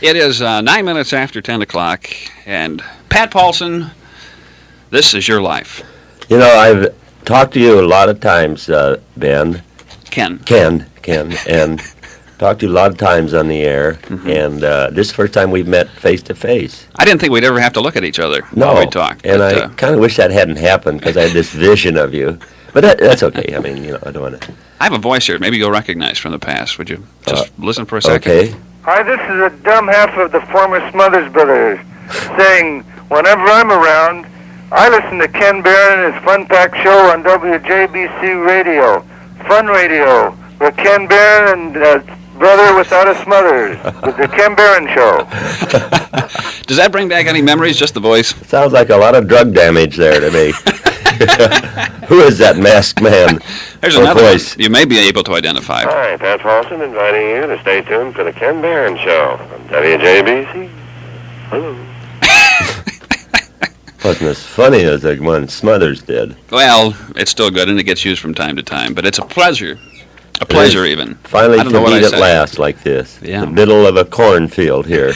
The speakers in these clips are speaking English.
It is 9 minutes after 10 o'clock, and Pat Paulsen, this is your life. You know, I've talked to you a lot of times, Ben. Ken, and talked to you a lot of times on the air, and this is the first time we've met face-to-face. I didn't think we'd ever have to look at each other while we talked. And I kind of wish that hadn't happened, because I had this vision of you. But that's okay. I mean, you know, I don't want to... I have a voice here maybe you'll recognize from the past. Would you just listen for a second? Okay. Hi, this is a dumb half of the former Smothers Brothers saying, whenever I'm around, I listen to Ken Behren and his Fun Pack Show on WJBC Radio. Fun Radio, with Ken Behren and Brother Without a Smothers, with the Ken Behren Show. Does that bring back any memories, just the voice? Sounds like a lot of drug damage there to me. Who is that masked man? There's another voice you may be able to identify. Hi, Pat Paulsen inviting you to stay tuned for the Ken Behren Show on WJBC. Hello. Wasn't as funny as the one Smothers did. Well, it's still good, and it gets used from time to time, but it's a pleasure. A pleasure, even. Finally to meet at last like this. Yeah. In the middle of a cornfield here.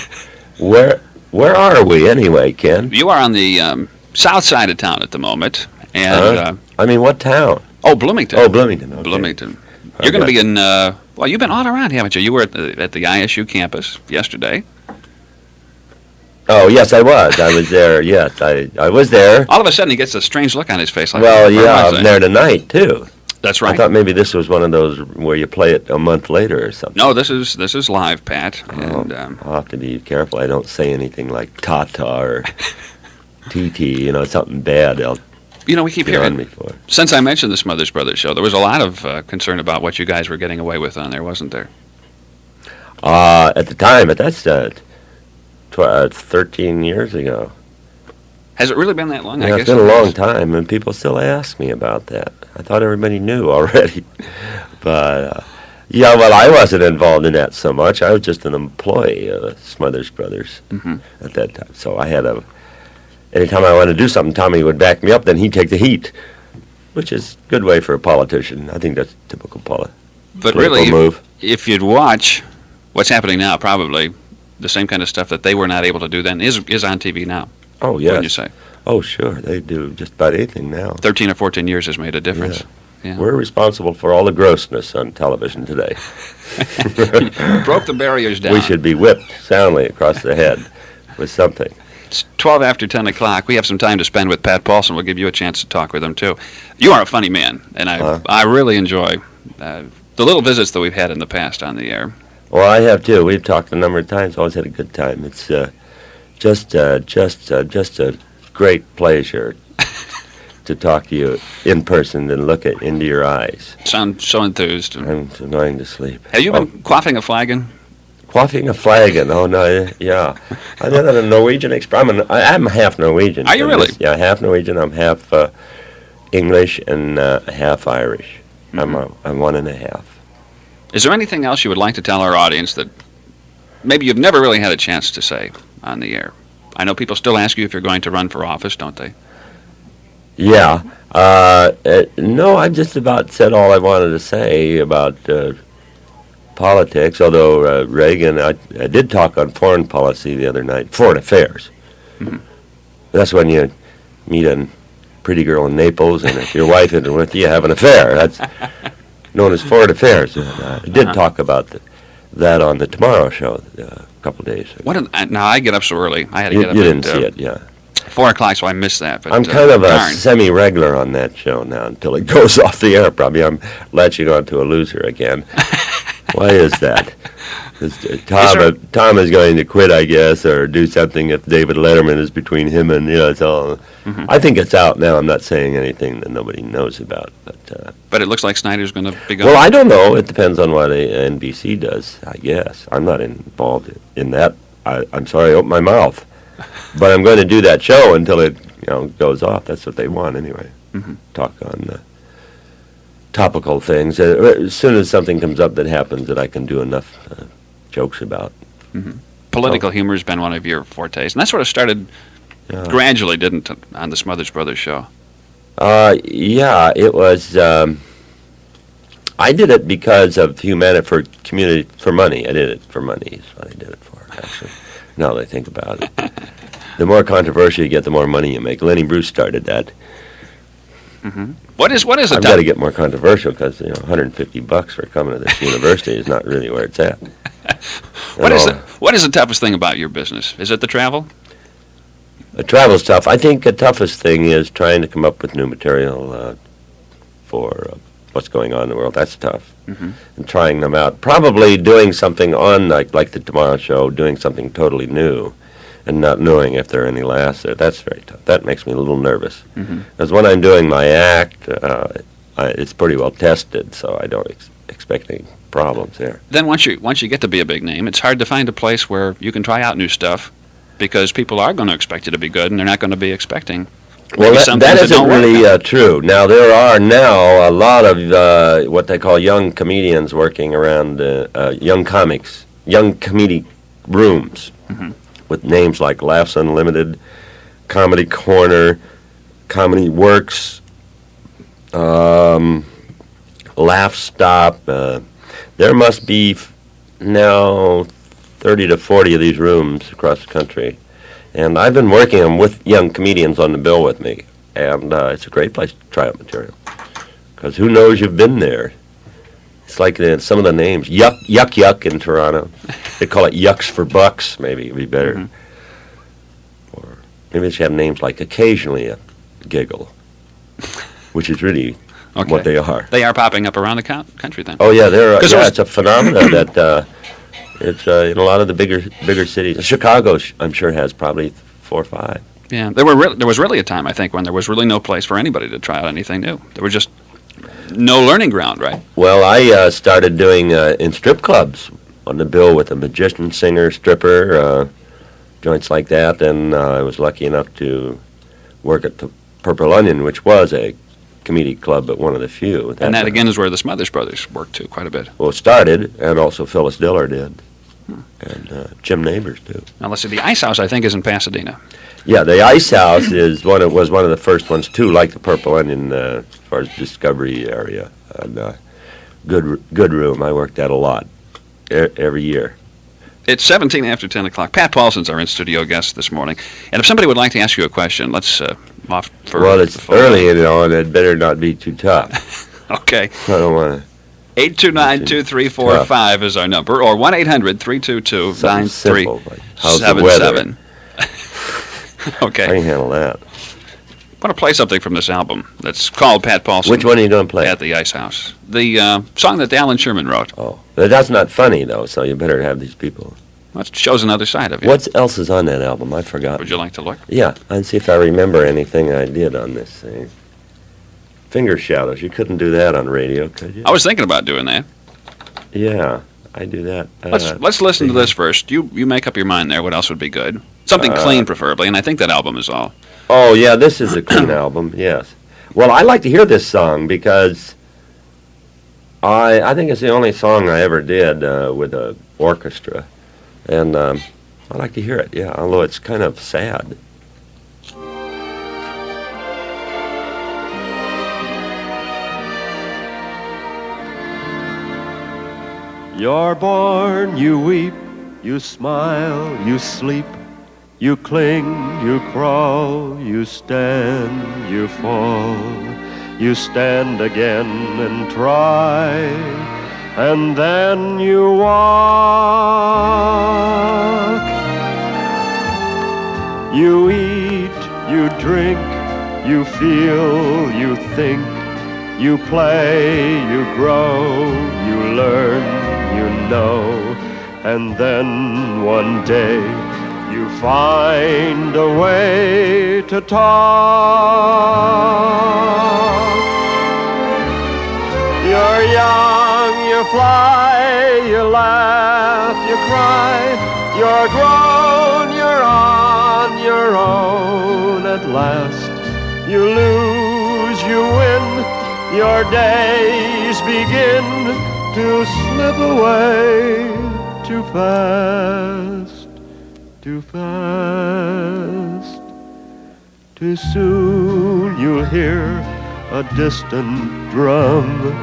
Where are we anyway, Ken? You are on the south side of town at the moment. And I mean, what town? Oh, Bloomington. Oh, Bloomington. Okay. Bloomington. You're going to be in, well, you've been all around, haven't you? You were at the ISU campus yesterday. Oh, yes, I was. I was there, yes. I was there. All of a sudden, he gets a strange look on his face. Like, well, yeah, I'm there tonight, too. That's right. I thought maybe this was one of those where you play it a month later or something. No, this is live, Pat. And, I'll have to be careful I don't say anything like Tata or TT, you know, something bad. We keep hearing, since I mentioned the Smothers Brothers show, there was a lot of concern about what you guys were getting away with on there, wasn't there? At the time, but that's 13 years ago. Has it really been that long? Yeah, I guess it's been a long time, and people still ask me about that. I thought everybody knew already. But, yeah, well, I wasn't involved in that so much. I was just an employee of Smothers Brothers at that time. So I had anytime I wanted to do something, Tommy would back me up, then he'd take the heat, which is a good way for a politician. I think that's a typical political move. If you'd watch what's happening now, probably the same kind of stuff that they were not able to do then is on TV now. Oh, yes. Wouldn't you say? Oh, sure. They do just about anything now. 13 or 14 years has made a difference. Yeah. We're responsible for all the grossness on television today. Broke the barriers down. We should be whipped soundly across the head with something. It's 12 after 10 o'clock. We have some time to spend with Pat Paulsen. We'll give you a chance to talk with him, too. You are a funny man, and I really enjoy the little visits that we've had in the past on the air. Well, I have, too. We've talked a number of times. Always had a good time. It's just a great pleasure to talk to you in person and look into your eyes. Sound so enthused. I'm going to sleep. Have you been quaffing a flagon? Quaffing a flagon? Oh, no, yeah. I know that a Norwegian expression. I'm half Norwegian. Are you really? Yeah, half Norwegian. I'm half English and half Irish. I'm 1.5. Is there anything else you would like to tell our audience that maybe you've never really had a chance to say on the air? I know people still ask you if you're going to run for office, don't they? Yeah. No, I've just about said all I wanted to say about politics, although Reagan, I did talk on foreign policy the other night, foreign affairs. Mm-hmm. That's when you meet a pretty girl in Naples, and if your wife isn't with you, you have an affair. That's known as foreign affairs. I did talk about that on the Tomorrow Show a couple of days ago. Now, I get up so early. I had to get up You didn't see it, yeah. 4 o'clock, so I missed that. But, I'm kind of a semi-regular on that show now until it goes off the air, probably. I'm latching on to a loser again. Why is that? Tom is going to quit, I guess, or do something if David Letterman is between him and, it's all... Mm-hmm. I think it's out now. I'm not saying anything that nobody knows about. But it looks like Snyder's going to be gone. Well, I don't know. It depends on what NBC does, I guess. I'm not involved in that. I'm sorry, I opened my mouth. But I'm going to do that show until it goes off. That's what they want anyway. Mm-hmm. Talk on topical things. As soon as something comes up that happens that I can do enough jokes about. Mm-hmm. Political humor has been one of your fortes. And that sort of started gradually, didn't it, on the Smothers Brothers show? Yeah, it was... I did it because of humanity, for community, for money. I did it for money is what I did it for. actually, now that I think about it. The more controversial you get, the more money you make. Lenny Bruce started that. Mm-hmm. What is I've got to get more controversial because, $150 for coming to this university is not really where it's at. What is the toughest thing about your business? Is it the travel? The travel's tough. I think the toughest thing is trying to come up with new material for what's going on in the world. That's tough. Mm-hmm. And trying them out. Probably doing something on, like the Tomorrow Show, doing something totally new and not knowing if there are any laughs there. That's very tough. That makes me a little nervous. Because when I'm doing my act, it's pretty well tested, so I don't expect any problems there. Then once you get to be a big name, it's hard to find a place where you can try out new stuff because people are going to expect you to be good, and they're not going to be expecting. Well, that isn't really true. Now, there are now a lot of what they call young comedians working around young comedic rooms with names like Laughs Unlimited, Comedy Corner, Comedy Works, Laugh Stop. There must be now 30 to 40 of these rooms across the country. And I've been working them with young comedians on the bill with me. And it's a great place to try out material. Because who knows you've been there. It's like some of the names. Yuck in Toronto. They call it Yucks for Bucks, maybe. It'd be better. Or maybe they should have names like Occasionally a Giggle. Which is really what they are. They are popping up around the country then. Oh, yeah. It's a phenomenon that... It's in a lot of the bigger cities. Chicago, I'm sure, has probably 4 or 5. Yeah, there was really a time, I think, when there was really no place for anybody to try out anything new. There was just no learning ground, right? Well, I started doing in strip clubs on the bill with a magician, singer, stripper, joints like that, and I was lucky enough to work at the Purple Onion, which was a comedic club, but one of the few. And that, again, is where the Smothers Brothers worked, too, quite a bit. Well, it started, and also Phyllis Diller did. And Jim Neighbors, too. Now, let's see, the Ice House, I think, is in Pasadena. Yeah, the Ice House was one of the first ones, too, like the Purple Onion, as far as Discovery area. And good room. I worked that a lot, every year. It's 17 after 10 o'clock. Pat Paulsen's our in-studio guest this morning. And if somebody would like to ask you a question, let's off for... Well, it's early, and it better not be too tough. Okay. I don't want to... 829-2345 is our number, or 1-800-322-9377. Okay. I can handle that. I want to play something from this album that's called Pat Paulsen. Which one are you going to play? At the Ice House. The song that Alan Sherman wrote. Oh, that's not funny, though, so you better have these people. Well, it shows another side of you. What else is on that album? I forgot. Would you like to look? Yeah, and see if I remember anything I did on this thing. Finger Shadows. You couldn't do that on radio, could you? I was thinking about doing that. Yeah, I do that. Let's listen to this first. You make up your mind there. What else would be good? Something clean, preferably, and I think that album is all. Oh, yeah, this is a clean album, yes. Well, I like to hear this song because I think it's the only song I ever did with an orchestra. And I like to hear it, yeah, although it's kind of sad. You're born, you weep, you smile, you sleep, you cling, you crawl, you stand, you fall, you stand again and try, and then you walk. You eat, you drink, you feel, you think, you play, you grow, you learn, you know, and then one day you find a way to talk. You're young, you fly, you laugh, you cry, you're grown, you're on your own at last. You lose, you win, your days begin to slip away too fast, too fast. Too soon you'll hear a distant drum.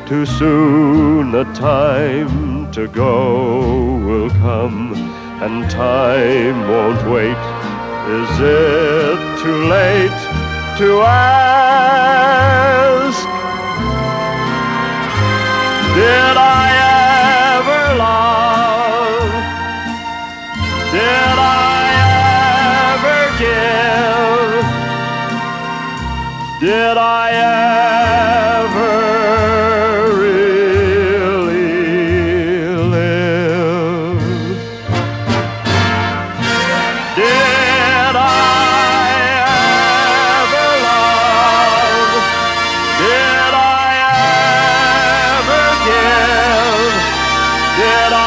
Too soon a time to go will come. and time won't wait. Is it too late to ask? Did I ever love? Did I ever give? Did I ever really live? Did I ever love? Did I ever give? Did I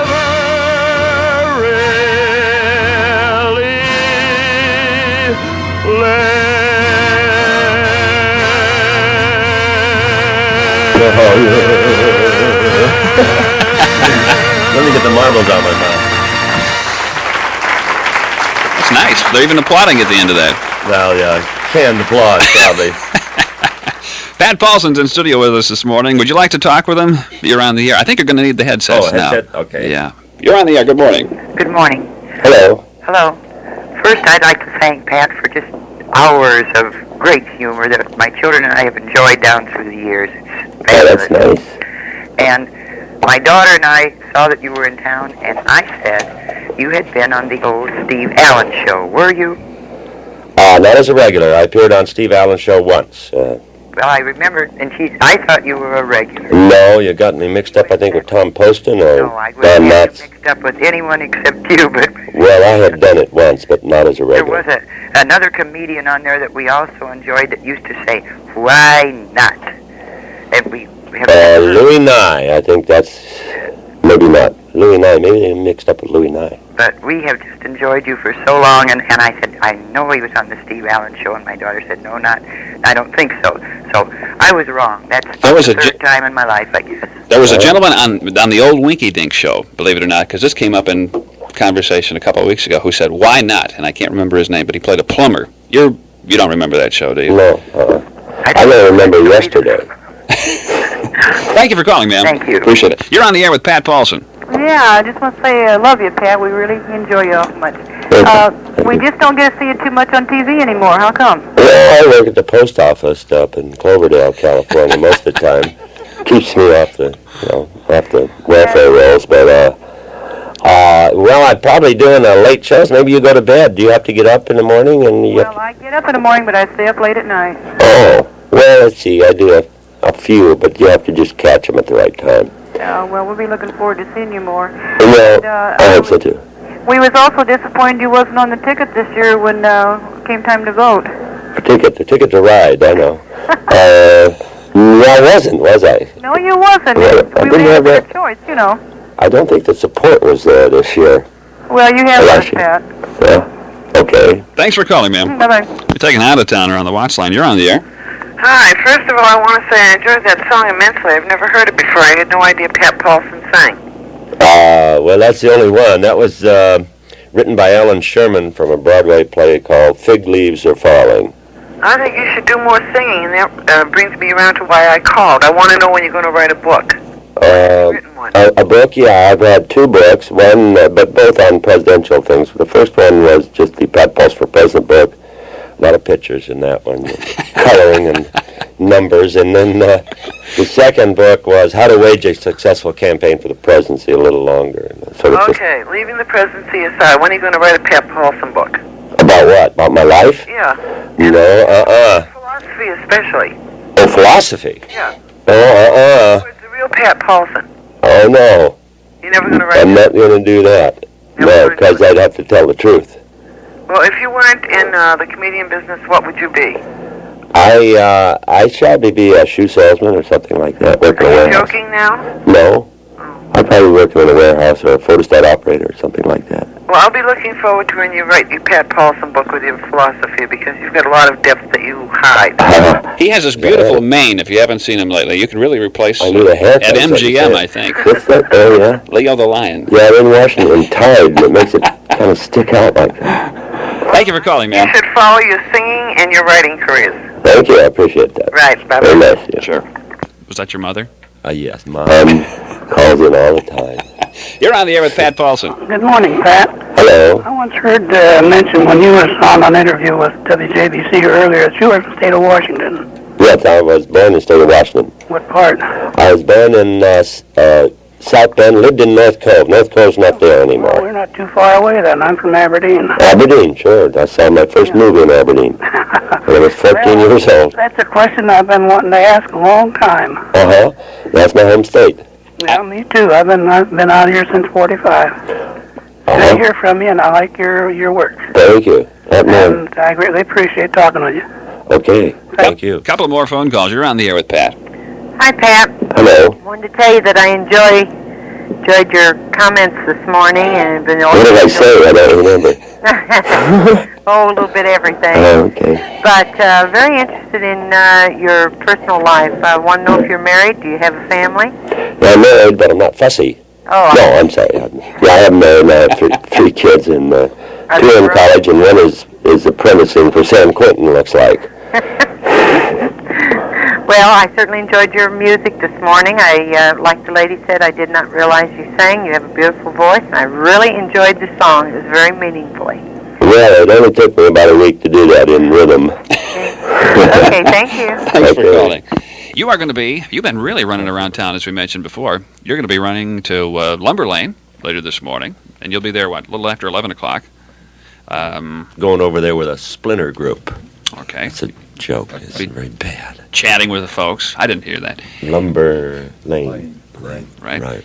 ever really Let me get the marbles out of my mouth. That's nice. They're even applauding at the end of that. Well, yeah, canned applause, probably. Pat Paulsen's in studio with us this morning. Would you like to talk with him? You're on the air. I think you're going to need the headsets now. Headset? Okay. Yeah. You're on the air. Good morning. Good morning. Hello. Hello. First, I'd like to thank Pat for just hours of great humor that my children and I have enjoyed down through the years. It's fabulous. Oh, that's nice. And my daughter and I saw that you were in town, and I said you had been on the old Steve Allen show. Were you? Not as a regular. I appeared on Steve Allen's show once. Well, I remember, and I thought you were a regular. No, you got me mixed up, I think, with Tom Poston or No, I wouldn't Don have Knotts. you mixed up with anyone except you, but Well, I had done it once, but not as a there regular. was another comedian on there that we also enjoyed that used to say, "Why not?" And we have Louis Nye. I think that's... Maybe not. Louis Nye. Maybe they mixed up with Louis Nye. But we have just enjoyed you for so long, and I said, I know he was on the Steve Allen show, and my daughter said, no, I don't think so. So I was wrong. That's was the a third time in my life, I guess. There was a gentleman on the old Winky Dink show, believe it or not, because this came up in conversation a couple of weeks ago, who said, why not? And I can't remember his name, but he played a plumber. You don't remember that show, do you? No. I don't remember yesterday. Thank you for calling, ma'am. Thank you. Appreciate it. You're on the air with Pat Paulsen. Yeah, I just want to say I love you, Pat. We really enjoy you awful much. We just don't get to see you too much on TV anymore. How come? Well, I work at the post office up in Cloverdale, California, most of the time. Keeps me off the welfare rolls. But well, I'm probably doing late shows. Maybe you go to bed. Do you have to get up in the morning? And you Well, I get up in the morning, but I stay up late at night. Oh, well, let's see. I do a few, but you have to just catch them at the right time. Well, we'll be looking forward to seeing you more. Well, I hope so too. We was also disappointed you wasn't on the ticket this year when it came time to vote. The ticket to ride, I know. No, I wasn't, was I? No, you wasn't. Well, I We didn't have made that. a choice, you know. I don't think the support was there this year. Well, you have Well, that, Pat. Yeah. Okay. Thanks for calling, ma'am. Bye-bye. You're taking an out-of-towner on the watch line. You're on the air. Hi. First of all, I want to say I enjoyed that song immensely. I've never heard it before. I had no idea Pat Paulsen sang. Well, that's the only one. That was written by Alan Sherman from a Broadway play called Fig Leaves Are Falling. I think you should do more singing, and that brings me around to why I called. I want to know when you're going to write a book. Written one. A book, yeah. I've had two books, one, but both on presidential things. The first one was just the Pat Paulsen for President book. A lot of pictures in that one, coloring and numbers. And then the second book was How to Wage a Successful Campaign for the Presidency, a little longer. So Okay, leaving the presidency aside, when are you going to write a Pat Paulsen book? About what? About my life? Yeah. No, Philosophy especially. Oh, philosophy? Yeah. Oh, Where's the real Pat Paulsen? Oh, no. You're never going to write I'm it? not going to do that. Never No, gonna do because it. I'd have to tell the truth. Well, if you weren't in the comedian business, what would you be? I shall be a shoe salesman or something like that. Work in a Are you warehouse. joking now? No. I'd probably work in a warehouse or a photostat operator or something like that. Well, I'll be looking forward to when you write your Pat Paulsen book with your philosophy, because you've got a lot of depth that you hide. He has this beautiful mane, if you haven't seen him lately. You can really replace I need a haircut. at like you MGM, said. I think. What's that? Oh, yeah? Leo the Lion. Yeah, I've been washing it in Tide, and it makes it kind of stick out like that. Thank you for calling, You ma'am. should follow your singing and your writing careers. Thank you, I appreciate that. Right, Very bye-bye. nice. Yeah. Sure. Was that your mother? Yes, Mom calls in all the time. You're on the air with Pat Paulsen. Good morning, Pat. Hello. I once heard mentioned when you was on an interview with WJBC earlier that you were from the state of Washington. Yes, I was born in the state of Washington. What part? I was born in South Bend, lived in North Cove. North Cove's not there anymore. Oh, we're not too far away then. I'm from Aberdeen. Aberdeen, sure. I saw my first movie in Aberdeen when I was 14 years old. That's a question I've been wanting to ask a long time. Uh-huh. That's my home state. Yeah, me too. I've been out here since 45. I hear from you, and I like your work. Thank you. And I greatly appreciate talking with you. Okay. Thank you. A couple of more phone calls. You're on the air with Pat. Hi, Pat. Hello. Wanted to tell you that I enjoyed your comments this morning and been. What did I say? I don't remember. Oh, a little bit everything. Oh, okay. But very interested in your personal life. I want to know if you're married. Do you have a family? Yeah, I'm married, but I'm not fussy. Oh. No, I'm sorry. I am married. I have three kids, and two in college, and one is apprenticing for San Quentin, looks like. Well, I certainly enjoyed your music this morning. Like the lady said, I did not realize you sang. You have a beautiful voice, and I really enjoyed the song. It was very meaningful. Well, it only took me about a week to do that in rhythm. Okay, thank you. Thanks for calling. You are going to be, you've been really running around town, as we mentioned before. You're going to be running to Lumber Lane later this morning, and you'll be there, a little after 11 o'clock. Going over there with a splinter group. Okay. It's a joke. It's very bad. Chatting with the folks. I didn't hear that. Lumber Lane. Right.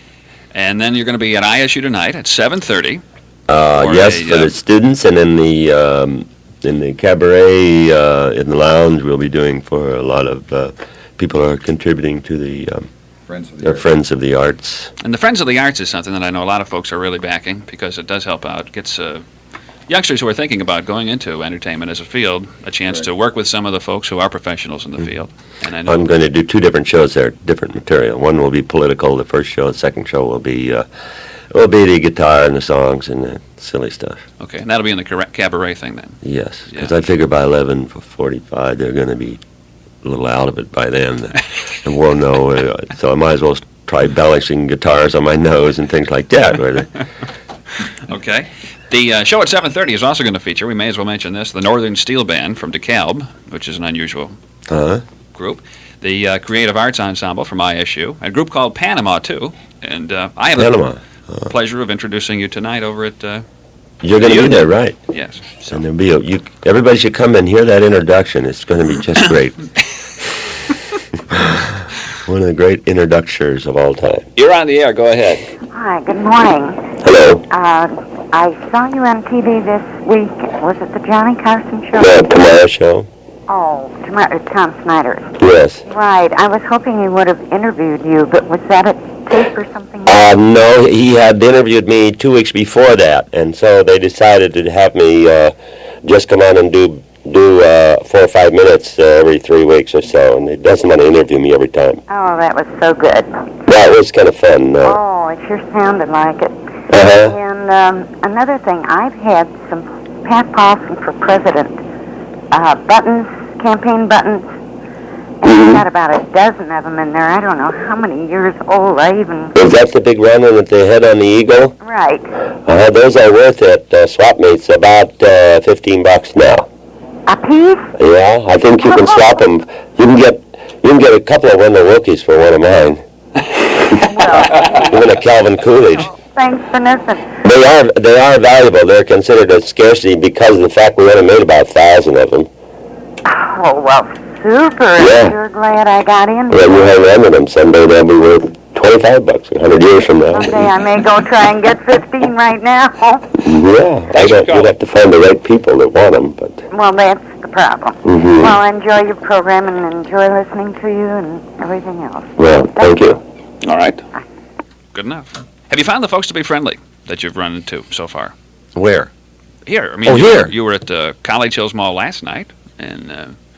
And then you're going to be at ISU tonight at 7:30. Yes, for the students, and in the cabaret, in the lounge, we'll be doing for a lot of people who are contributing to the Friends of the Arts. And the Friends of the Arts is something that I know a lot of folks are really backing because it does help out. It gets youngsters who are thinking about going into entertainment as a field a chance to work with some of the folks who are professionals in the field. And I know I'm going to do two different shows there, different material. One will be political, the first show. The second show will be the guitar and the songs and the silly stuff. Okay, and that'll be in the cabaret thing then? Yes, because I figure by 11:45 they're going to be a little out of it by then. And won't know, so I might as well try balancing guitars on my nose and things like that. Okay. The show at 7:30 is also going to feature, we may as well mention this, the Northern Steel Band from DeKalb, which is an unusual group. The Creative Arts Ensemble from ISU, a group called Panama, too. And I have the pleasure of introducing you tonight over at You're going to be there, right? Yes. So. And there'll be everybody should come and hear that introduction. It's going to be just great. One of the great introducers of all time. You're on the air. Go ahead. Hi, good morning. Hello. I saw you on TV this week. Was it the Johnny Carson show? The Tomorrow Show. Oh, Tom Snyder. Yes. Right. I was hoping he would have interviewed you, but was that a tape or something? No, he had interviewed me 2 weeks before that, and so they decided to have me just come on and do 4 or 5 minutes every 3 weeks or so, and it doesn't want to interview me every time. Oh, that was so good. Yeah, it was kind of fun. Oh, it sure sounded like it. Uh-huh. And another thing, I've had some Pat Paulsen for president buttons, campaign buttons, and I've got about a dozen of them in there. I don't know how many years old. Is that the big round one that they had on the Eagle? Right. Those are worth at swap meets about $15 now. A piece? Yeah, I think you can swap them. You can get a couple of Wendell Wilkies for one of mine. Even a Calvin Coolidge. Thanks for listening. They are valuable. They're considered a scarcity because of the fact we only made about 1,000 of them. Oh, well, super. Yeah. I'm sure glad I got in. When you hang on to them, someday they'll be worth $25 100 years from now. Someday I may go try and get 15 right now. Yeah, you'd have to find the right people that want them. But well, that's the problem. Mm-hmm. Well, I enjoy your program and enjoy listening to you and everything else. Well, thank you. All right. Good enough. Have you found the folks to be friendly that you've run into so far? Where? Here. I mean, here. You were at College Hills Mall last night, and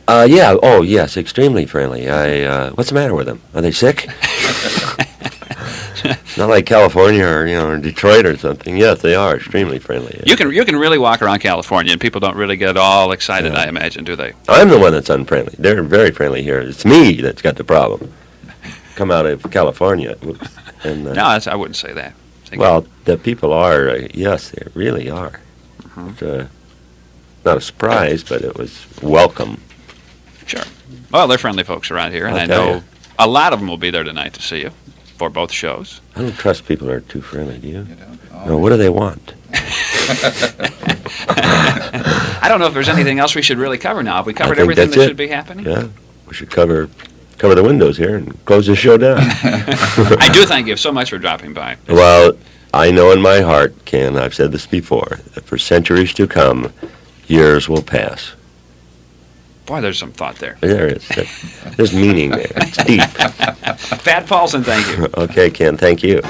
yeah. Oh, yes, extremely friendly. What's the matter with them? Are they sick? Not like California or Detroit or something. Yes, they are extremely friendly. You can really walk around California, and people don't really get all excited. I imagine, do they? I'm the one that's unfriendly. They're very friendly here. It's me that's got the problem. Come out of California. And, no, I wouldn't say that. Well, the people are, yes, they really are. It's, not a surprise, but it was welcome. Sure. Well, they're friendly folks around here, and I know a lot of them will be there tonight to see you for both shows. I don't trust people that are too friendly, do you? You don't? Oh. No, what do they want? I don't know if there's anything else we should really cover now. Have we covered everything that should be happening? Yeah, we should cover the windows here and close the show down. I do thank you so much for dropping by. Well, I know in my heart, Ken, I've said this before, that for centuries to come, years will pass. Boy, there's some thought there. There is. There's meaning there. It's deep. Pat Paulsen, thank you. Okay, Ken, thank you.